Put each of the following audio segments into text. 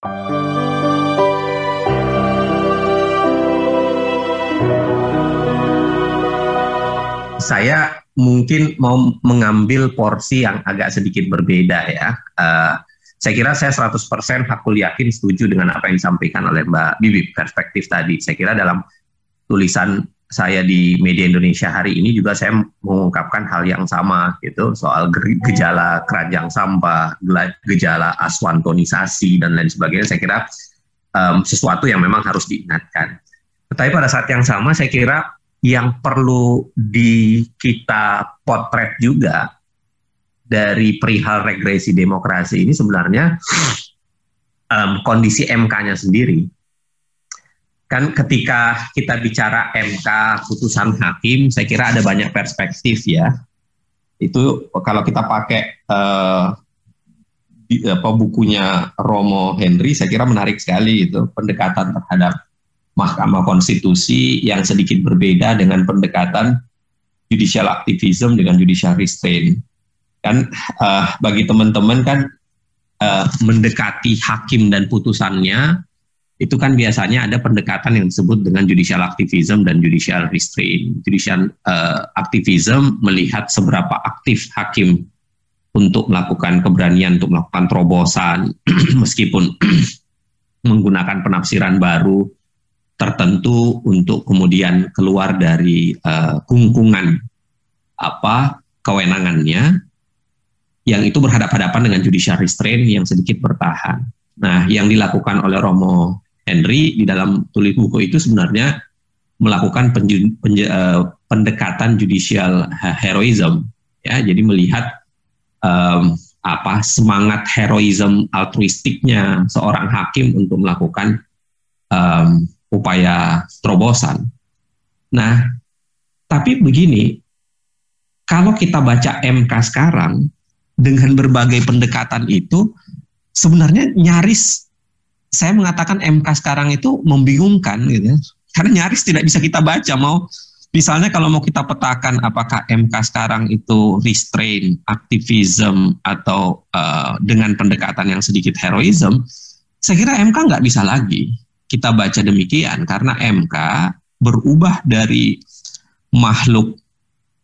Saya mungkin mau mengambil porsi yang agak sedikit berbeda ya. Saya kira saya 100% hakul yakin setuju dengan apa yang disampaikan oleh Mbak Bibi, perspektif tadi. Saya kira dalam tulisan saya di media Indonesia hari ini juga saya mengungkapkan hal yang sama gitu, soal gejala keranjang sampah, gejala aswantonisasi dan lain sebagainya. Saya kira sesuatu yang memang harus diingatkan. Tetapi pada saat yang sama saya kira yang perlu kita potret juga dari perihal regresi demokrasi ini sebenarnya kondisi MK-nya sendiri. Kan ketika kita bicara MK, putusan hakim, saya kira ada banyak perspektif ya. Itu kalau kita pakai bukunya Romo Henry, saya kira menarik sekali itu pendekatan terhadap Mahkamah Konstitusi yang sedikit berbeda dengan pendekatan judicial activism dengan judicial restraint. Kan bagi teman-teman kan mendekati hakim dan putusannya itu kan biasanya ada pendekatan yang disebut dengan judicial activism dan judicial restraint. Judicial activism melihat seberapa aktif hakim untuk melakukan keberanian, untuk melakukan terobosan meskipun menggunakan penafsiran baru tertentu untuk kemudian keluar dari kungkungan kewenangannya, yang itu berhadapan-hadapan dengan judicial restraint yang sedikit bertahan. Nah, yang dilakukan oleh Romo Henry di dalam tulis buku itu sebenarnya melakukan pendekatan judicial heroism, ya. Jadi melihat semangat heroism altruistiknya seorang hakim untuk melakukan upaya terobosan. Nah, tapi begini, kalau kita baca MK sekarang dengan berbagai pendekatan itu, sebenarnya nyaris saya mengatakan MK sekarang itu membingungkan gitu, karena nyaris tidak bisa kita baca. Misalnya kalau mau kita petakan apakah MK sekarang itu restraint, activism, atau dengan pendekatan yang sedikit heroism, saya kira MK nggak bisa lagi kita baca demikian, karena MK berubah dari makhluk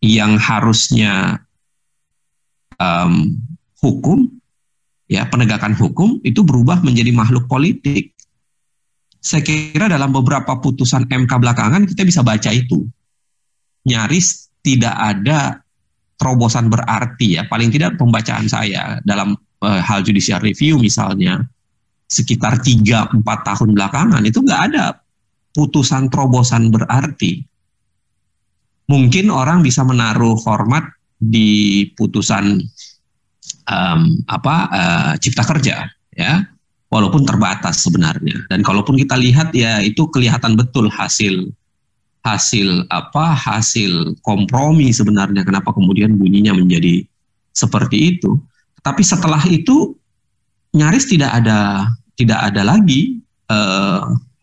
yang harusnya hukum, ya, penegakan hukum, itu berubah menjadi makhluk politik. Saya kira dalam beberapa putusan MK belakangan kita bisa baca itu. Nyaris tidak ada terobosan berarti, ya, paling tidak pembacaan saya dalam hal judicial review misalnya, sekitar 3-4 tahun belakangan itu nggak ada putusan terobosan berarti. Mungkin orang bisa menaruh hormat di putusan Cipta Kerja, ya, walaupun terbatas sebenarnya. Dan kalaupun kita lihat, ya, itu kelihatan betul hasil kompromi sebenarnya, kenapa kemudian bunyinya menjadi seperti itu. Tapi setelah itu nyaris tidak ada lagi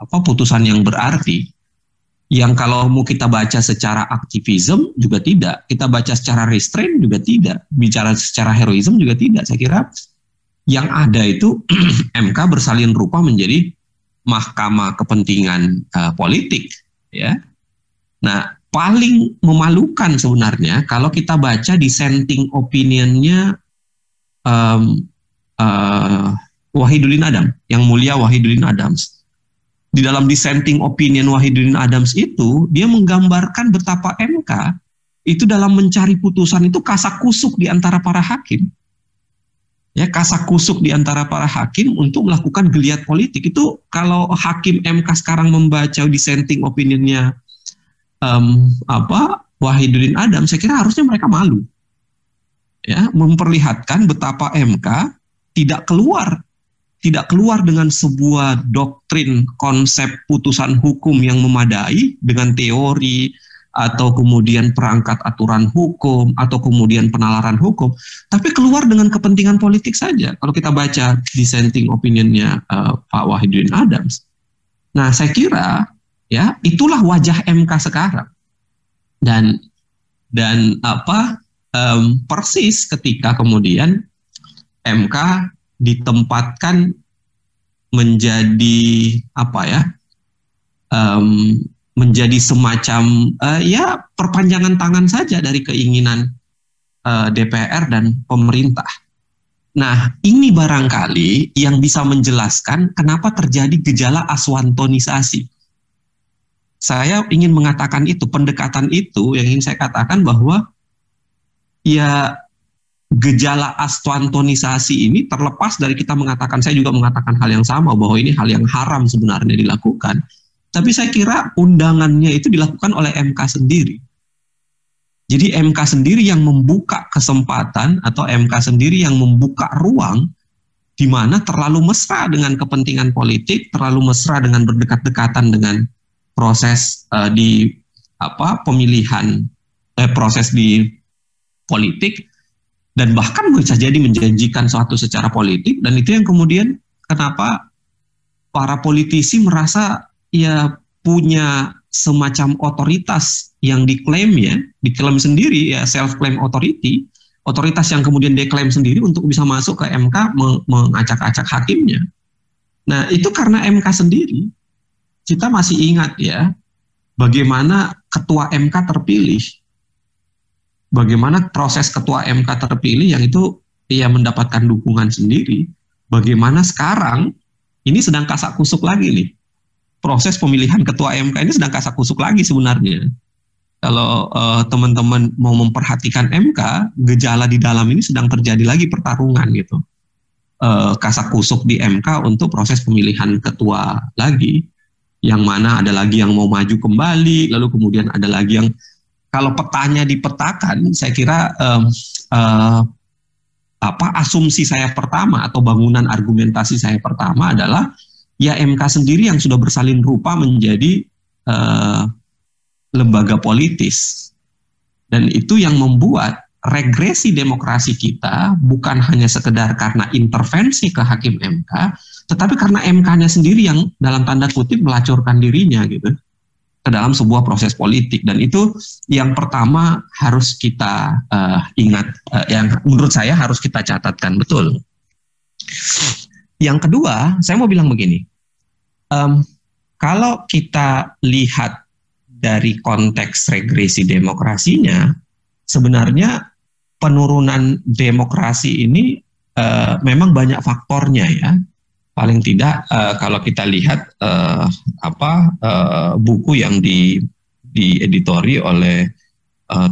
putusan yang berarti. Yang kalau mau kita baca secara aktivism juga tidak, kita baca secara restraint juga tidak, bicara secara heroism juga tidak. Saya kira yang ada itu MK bersalin rupa menjadi mahkamah kepentingan politik, ya. Nah, paling memalukan sebenarnya kalau kita baca dissenting opinionnya Wahidudin Adam, yang mulia Wahidudin Adams. Di dalam dissenting opinion Wahidudin Adams itu, dia menggambarkan betapa MK itu dalam mencari putusan itu kasak kusuk di antara para hakim. Ya, kasak kusuk di antara para hakim untuk melakukan geliat politik. Itu kalau hakim MK sekarang membaca dissenting opinionnya Wahidudin Adams, saya kira harusnya mereka malu. Ya, memperlihatkan betapa MK tidak keluar dengan sebuah doktrin konsep putusan hukum yang memadai dengan teori atau kemudian perangkat aturan hukum atau kemudian penalaran hukum, tapi keluar dengan kepentingan politik saja. Kalau kita baca dissenting opinionnya Pak Wahidudin Adams. Nah, saya kira, ya, itulah wajah MK sekarang. Dan persis ketika kemudian MK ditempatkan menjadi apa ya, menjadi semacam ya perpanjangan tangan saja dari keinginan DPR dan pemerintah. Nah, ini barangkali yang bisa menjelaskan kenapa terjadi gejala aswantonisasi. Saya ingin mengatakan itu, pendekatan itu yang ingin saya katakan bahwa ya gejala aswantonisasi ini terlepas dari kita mengatakan, saya juga mengatakan hal yang sama, bahwa ini hal yang haram sebenarnya dilakukan. Tapi saya kira undangannya itu dilakukan oleh MK sendiri. Jadi MK sendiri yang membuka kesempatan atau MK sendiri yang membuka ruang di mana terlalu mesra dengan kepentingan politik, terlalu mesra dengan berdekat-dekatan dengan proses di pemilihan, proses di politik, dan bahkan bisa jadi menjanjikan suatu secara politik, dan itu yang kemudian kenapa para politisi merasa ya punya semacam otoritas yang diklaim sendiri, ya self-claim authority, otoritas yang kemudian diklaim sendiri untuk bisa masuk ke MK mengacak-acak hakimnya. Nah, itu karena MK sendiri. Kita masih ingat ya, bagaimana ketua MK terpilih, bagaimana proses ketua MK terpilih yang itu ia mendapatkan dukungan sendiri, bagaimana sekarang ini sedang kasak kusuk lagi nih. Proses pemilihan ketua MK ini sedang kasak kusuk lagi sebenarnya. Kalau teman-teman mau memperhatikan MK, gejala di dalam ini sedang terjadi lagi pertarungan gitu. Kasak kusuk di MK untuk proses pemilihan ketua lagi. Yang mana ada lagi yang mau maju kembali, lalu kemudian ada lagi yang, kalau petanya dipetakan, saya kira asumsi saya pertama atau bangunan argumentasi saya pertama adalah ya MK sendiri yang sudah bersalin rupa menjadi lembaga politis, dan itu yang membuat regresi demokrasi kita bukan hanya sekedar karena intervensi ke hakim MK, tetapi karena MK-nya sendiri yang dalam tanda kutip melacurkan dirinya gitu ke dalam sebuah proses politik. Dan itu yang pertama harus kita ingat, yang menurut saya harus kita catatkan betul. Yang kedua, saya mau bilang begini, kalau kita lihat dari konteks regresi demokrasinya, sebenarnya penurunan demokrasi ini memang banyak faktornya ya. Paling tidak kalau kita lihat buku yang dieditori oleh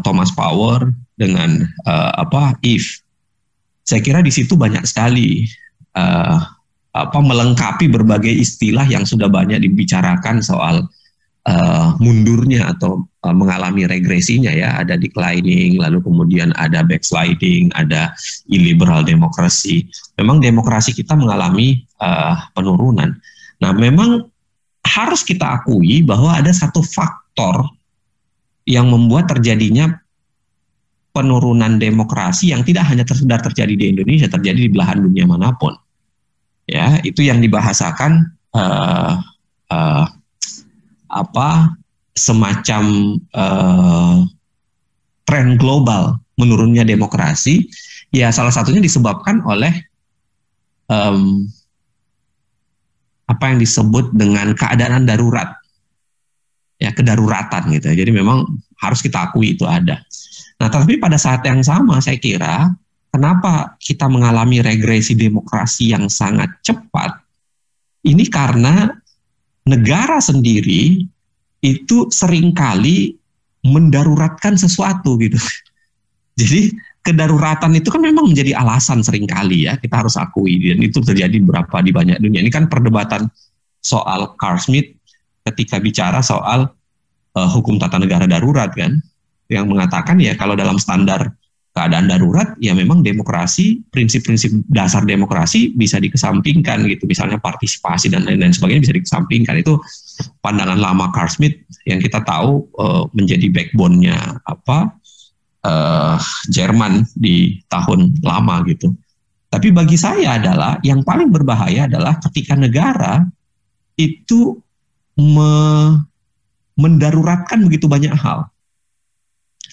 Thomas Power dengan If, saya kira di situ banyak sekali melengkapi berbagai istilah yang sudah banyak dibicarakan soal mundurnya atau mengalami regresinya ya. Ada declining, lalu kemudian ada backsliding, ada illiberal demokrasi. Memang demokrasi kita mengalami penurunan. Nah, memang harus kita akui bahwa ada satu faktor yang membuat terjadinya penurunan demokrasi yang tidak hanya sekedar terjadi di Indonesia, terjadi di belahan dunia manapun. Ya, itu yang dibahasakan semacam tren global menurunnya demokrasi. Ya, salah satunya disebabkan oleh apa yang disebut dengan keadaan darurat, ya, kedaruratan gitu. Jadi memang harus kita akui itu ada. Nah, tapi pada saat yang sama saya kira kenapa kita mengalami regresi demokrasi yang sangat cepat, ini karena negara sendiri itu seringkali mendaruratkan sesuatu gitu. Jadi kedaruratan itu kan memang menjadi alasan seringkali ya, kita harus akui, dan itu terjadi berapa di banyak dunia. Ini kan perdebatan soal Carl Schmitt ketika bicara soal hukum tata negara darurat kan, yang mengatakan ya kalau dalam standar keadaan darurat ya memang demokrasi, prinsip-prinsip dasar demokrasi bisa dikesampingkan gitu, misalnya partisipasi dan lain-lain sebagainya bisa dikesampingkan. Itu pandangan lama Carl Schmitt yang kita tahu menjadi backbone-nya Jerman di tahun lama gitu. Tapi bagi saya adalah yang paling berbahaya adalah ketika negara itu mendaruratkan begitu banyak hal.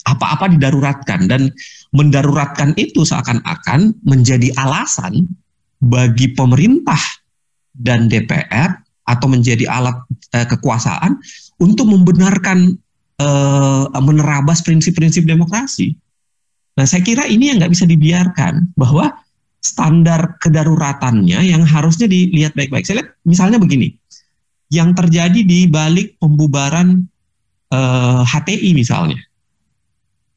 Apa-apa didaruratkan, dan mendaruratkan itu seakan-akan menjadi alasan bagi pemerintah dan DPR atau menjadi alat kekuasaan untuk membenarkan menerabas prinsip-prinsip demokrasi. Nah, saya kira ini yang nggak bisa dibiarkan, bahwa standar kedaruratannya yang harusnya dilihat baik-baik. Saya lihat misalnya begini, yang terjadi di balik pembubaran HTI misalnya,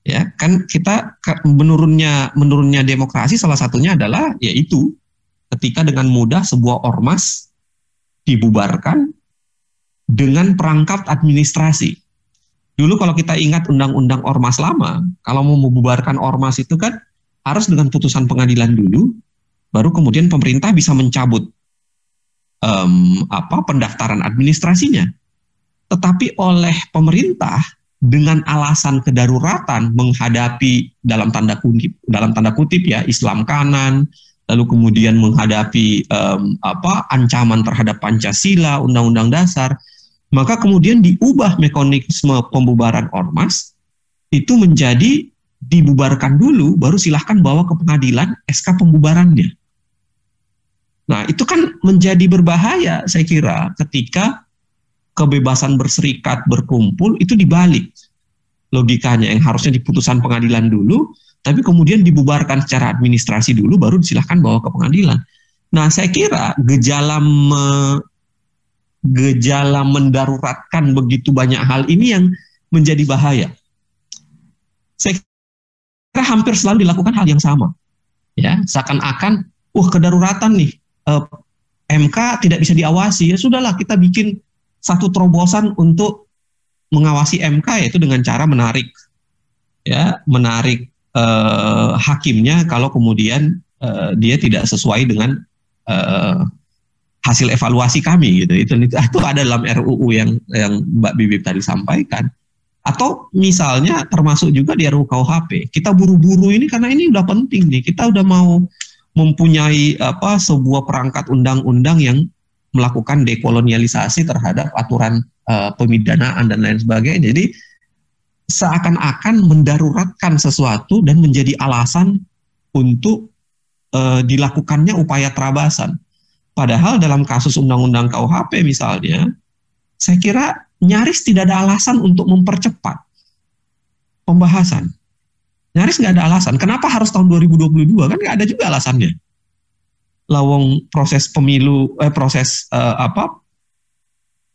ya kan, kita menurunnya demokrasi salah satunya adalah yaitu ketika dengan mudah sebuah ormas dibubarkan dengan perangkap administrasi. Dulu kalau kita ingat undang-undang ormas lama, kalau mau membubarkan ormas itu kan harus dengan putusan pengadilan dulu, baru kemudian pemerintah bisa mencabut pendaftaran administrasinya. Tetapi oleh pemerintah dengan alasan kedaruratan menghadapi dalam tanda kutip ya Islam kanan, lalu kemudian menghadapi ancaman terhadap Pancasila, Undang-Undang Dasar, maka kemudian diubah mekanisme pembubaran ormas itu menjadi dibubarkan dulu, baru silahkan bawa ke pengadilan SK pembubarannya. Nah, itu kan menjadi berbahaya saya kira ketika kebebasan berserikat, berkumpul itu dibalik logikanya, yang harusnya di putusan pengadilan dulu, tapi kemudian dibubarkan secara administrasi dulu, baru silahkan bawa ke pengadilan. Nah, saya kira gejala mendaruratkan begitu banyak hal ini yang menjadi bahaya. Saya kira hampir selalu dilakukan hal yang sama, ya, seakan-akan, kedaruratan nih, MK tidak bisa diawasi, ya sudahlah kita bikin satu terobosan untuk mengawasi MK, yaitu dengan cara menarik hakimnya kalau kemudian dia tidak sesuai dengan hasil evaluasi kami gitu. Itu ada dalam RUU yang Mbak Bibip tadi sampaikan. Atau misalnya termasuk juga di RUU KUHP. Kita buru-buru ini karena ini udah penting nih. Kita udah mau mempunyai sebuah perangkat undang-undang yang melakukan dekolonialisasi terhadap aturan pemidanaan dan lain sebagainya. Jadi seakan-akan mendaruratkan sesuatu dan menjadi alasan untuk dilakukannya upaya terabasan. Padahal dalam kasus Undang-Undang KUHP misalnya, saya kira nyaris tidak ada alasan untuk mempercepat pembahasan. Nyaris nggak ada alasan. Kenapa harus tahun 2022? Kan nggak ada juga alasannya. Lawang proses pemilu,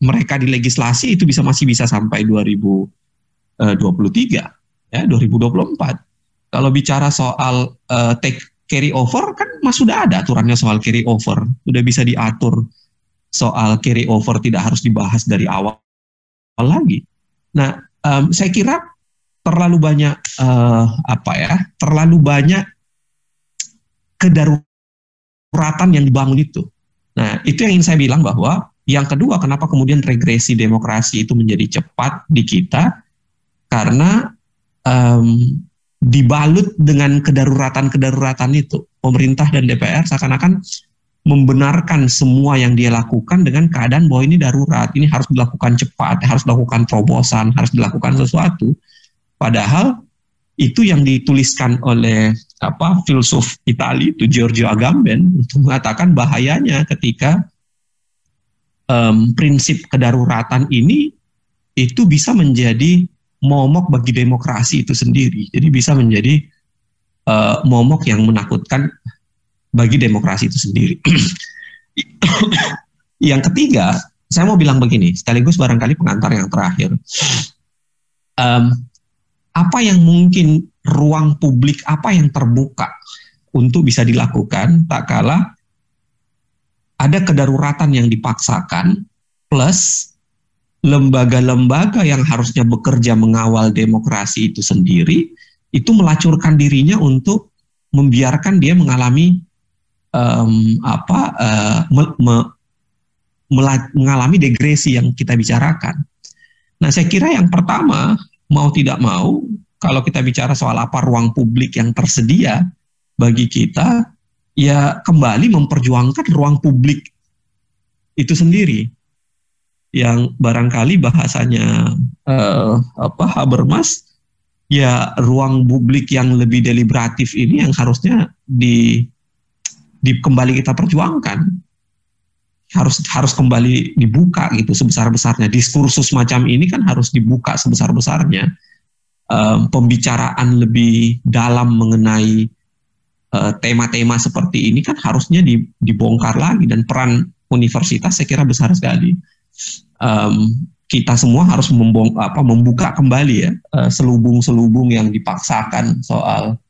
mereka di legislasi itu masih bisa sampai 2023, ya 2024. Kalau bicara soal carry over kan sudah ada aturannya soal carry over, sudah bisa diatur soal carry over, tidak harus dibahas dari awal lagi. Nah, saya kira terlalu banyak terlalu banyak kedaruratan yang dibangun itu. Nah, itu yang ingin saya bilang, bahwa yang kedua, kenapa kemudian regresi demokrasi itu menjadi cepat di kita, karena dibalut dengan kedaruratan itu. Pemerintah dan DPR seakan-akan membenarkan semua yang dia lakukan dengan keadaan bahwa ini darurat, ini harus dilakukan cepat, harus dilakukan terobosan, harus dilakukan sesuatu. Padahal itu yang dituliskan oleh filsuf Italia itu Giorgio Agamben untuk mengatakan bahayanya ketika prinsip kedaruratan ini itu bisa menjadi momok bagi demokrasi itu sendiri. Jadi bisa menjadi momok yang menakutkan bagi demokrasi itu sendiri. Yang ketiga, saya mau bilang begini, sekaligus barangkali pengantar yang terakhir. Apa yang mungkin ruang publik, apa yang terbuka untuk bisa dilakukan tak kala ada kedaruratan yang dipaksakan, plus lembaga-lembaga yang harusnya bekerja mengawal demokrasi itu sendiri, itu melacurkan dirinya untuk membiarkan dia mengalami mengalami degresi yang kita bicarakan. Nah, saya kira yang pertama, mau tidak mau, kalau kita bicara soal apa ruang publik yang tersedia bagi kita, ya kembali memperjuangkan ruang publik itu sendiri, yang barangkali bahasanya Habermas, ya ruang publik yang lebih deliberatif ini yang harusnya kembali kita perjuangkan. harus kembali dibuka gitu sebesar-besarnya. Diskursus macam ini kan harus dibuka sebesar-besarnya. Pembicaraan lebih dalam mengenai tema-tema seperti ini kan harusnya dibongkar lagi, dan peran universitas saya kira besar sekali. Kita semua harus membuka kembali ya selubung-selubung yang dipaksakan soal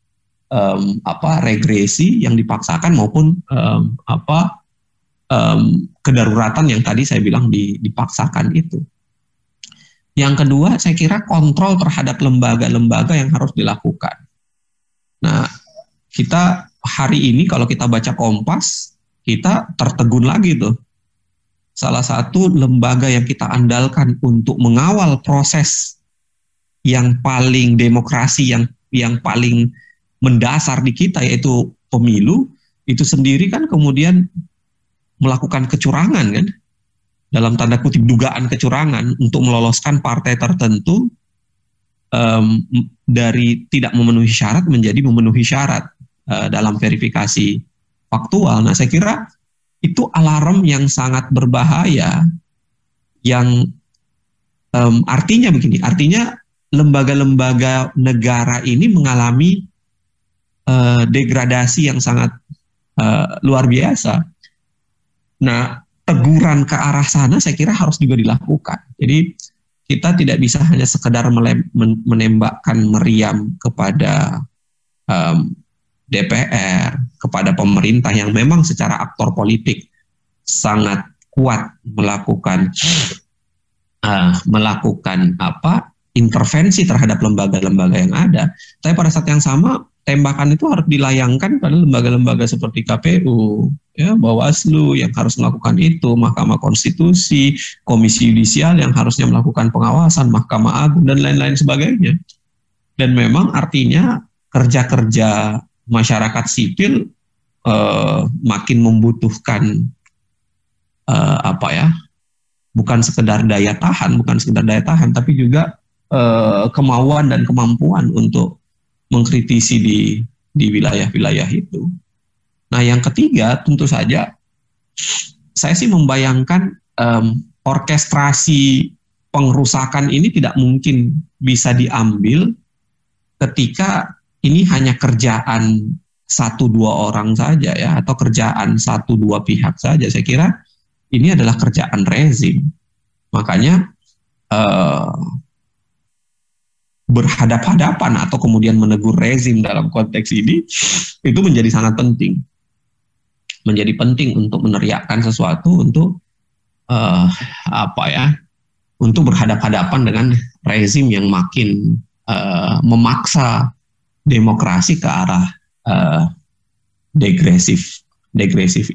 regresi yang dipaksakan maupun kedaruratan yang tadi saya bilang dipaksakan itu. Yang kedua, saya kira kontrol terhadap lembaga-lembaga yang harus dilakukan. Nah, kita hari ini kalau kita baca Kompas, kita tertegun lagi tuh. Salah satu lembaga yang kita andalkan untuk mengawal proses yang paling demokrasi, yang paling mendasar di kita, yaitu pemilu, itu sendiri kan kemudian melakukan kecurangan kan, dalam tanda kutip dugaan kecurangan untuk meloloskan partai tertentu dari tidak memenuhi syarat menjadi memenuhi syarat dalam verifikasi faktual. Nah, saya kira itu alarm yang sangat berbahaya, yang artinya begini, artinya lembaga-lembaga negara ini mengalami degradasi yang sangat luar biasa. Nah, teguran ke arah sana saya kira harus juga dilakukan. Jadi kita tidak bisa hanya sekedar menembakkan meriam kepada DPR, kepada pemerintah yang memang secara aktor politik sangat kuat melakukan intervensi terhadap lembaga-lembaga yang ada. Tapi pada saat yang sama, tembakan itu harus dilayangkan pada lembaga-lembaga seperti KPU, ya, Bawaslu yang harus melakukan itu, Mahkamah Konstitusi, Komisi Yudisial yang harusnya melakukan pengawasan, Mahkamah Agung, dan lain-lain sebagainya. Dan memang artinya kerja-kerja masyarakat sipil makin membutuhkan bukan sekedar daya tahan, tapi juga kemauan dan kemampuan untuk mengkritisi di wilayah-wilayah itu. Nah, yang ketiga tentu saja saya sih membayangkan orkestrasi pengerusakan ini tidak mungkin bisa diambil ketika ini hanya kerjaan 1-2 orang saja ya, atau kerjaan 1-2 pihak saja. Saya kira ini adalah kerjaan rezim. Makanya berhadap-hadapan atau kemudian menegur rezim dalam konteks ini itu menjadi sangat penting. Menjadi penting untuk meneriakkan sesuatu, untuk untuk berhadap-hadapan dengan rezim yang makin memaksa demokrasi ke arah degresif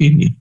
ini.